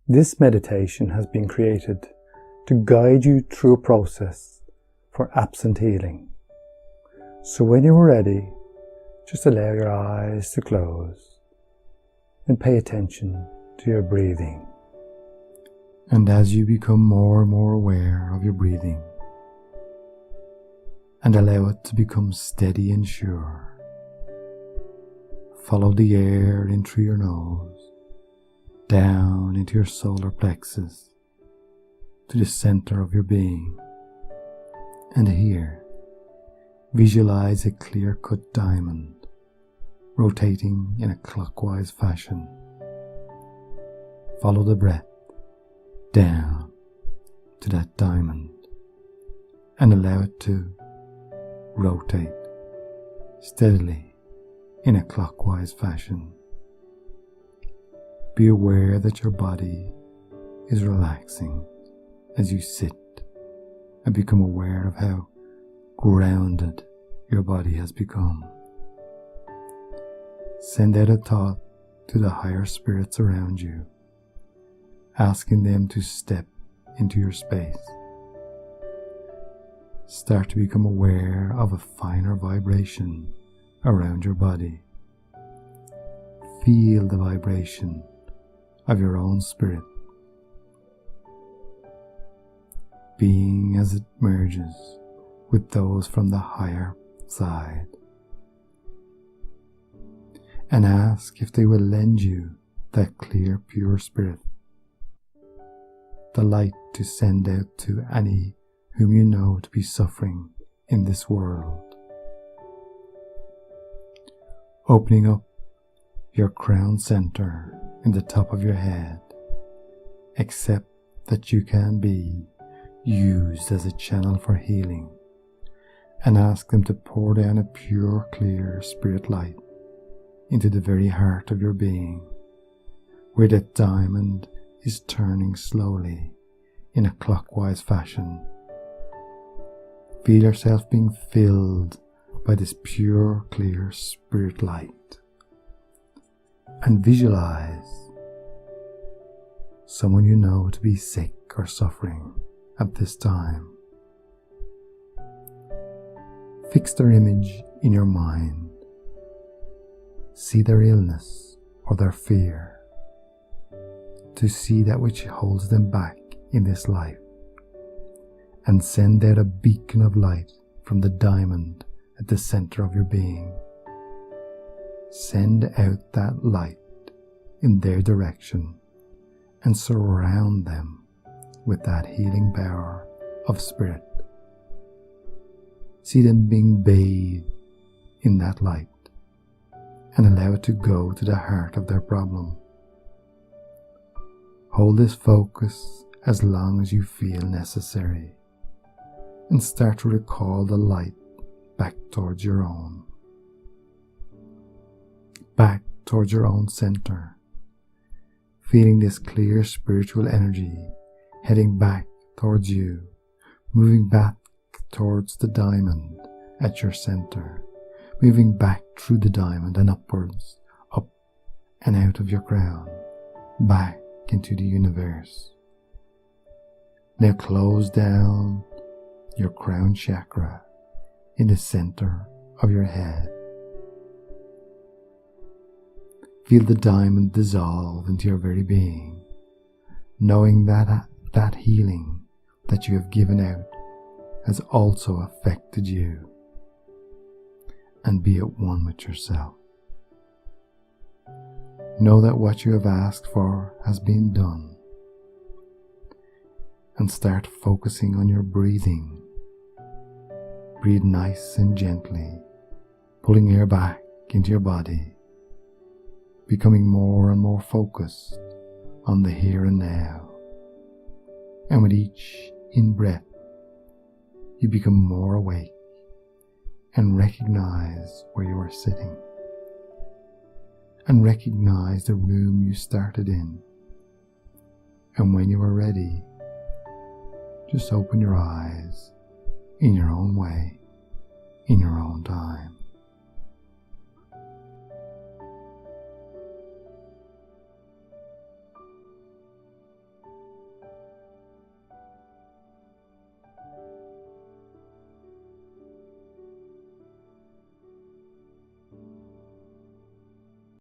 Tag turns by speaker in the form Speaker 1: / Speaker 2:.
Speaker 1: This meditation has been created to guide you through a process for absent healing. So when you are ready, just allow your eyes to close and pay attention to your breathing. And as you become more and more aware of your breathing and allow it to become steady and sure, follow the air in through your nose, down into your solar plexus, to the center of your being. And here, visualize a clear-cut diamond rotating in a clockwise fashion. Follow the breath down to that diamond and allow it to rotate steadily in a clockwise fashion. Be aware that your body is relaxing as you sit, and become aware of how grounded your body has become. Send out a thought to the higher spirits around you, asking them to step into your space. Start to become aware of a finer vibration around your body. Feel the vibration of your own spirit, being as it merges with those from the higher side, and ask if they will lend you that clear, pure spirit, the light to send out to any whom you know to be suffering in this world. Opening up your crown center in the top of your head, accept that you can be used as a channel for healing, and ask them to pour down a pure, clear spirit light into the very heart of your being, where that diamond is turning slowly in a clockwise fashion. Feel yourself being filled by this pure, clear spirit light, and visualize someone you know to be sick or suffering at this time. Fix their image in your mind. See their illness or their fear, to see that which holds them back in this life, and send out a beacon of light from the diamond at the center of your being. Send out that light in their direction and surround them with that healing power of spirit. See them being bathed in that light and allow it to go to the heart of their problem. Hold this focus as long as you feel necessary, and start to recall the light back towards your own center, feeling this clear spiritual energy heading back towards you, moving back towards the diamond at your center, moving back through the diamond and upwards, up and out of your crown, back into the universe. Now close down your crown chakra in the center of your head. Feel the diamond dissolve into your very being, knowing that that healing that you have given out has also affected you, and be at one with yourself. Know that what you have asked for has been done, and start focusing on your breathing. Breathe nice and gently, pulling air back into your body, becoming more and more focused on the here and now. And with each in-breath, you become more awake and recognize where you are sitting, and recognize the room you started in. And when you are ready, just open your eyes in your own way, in your own time.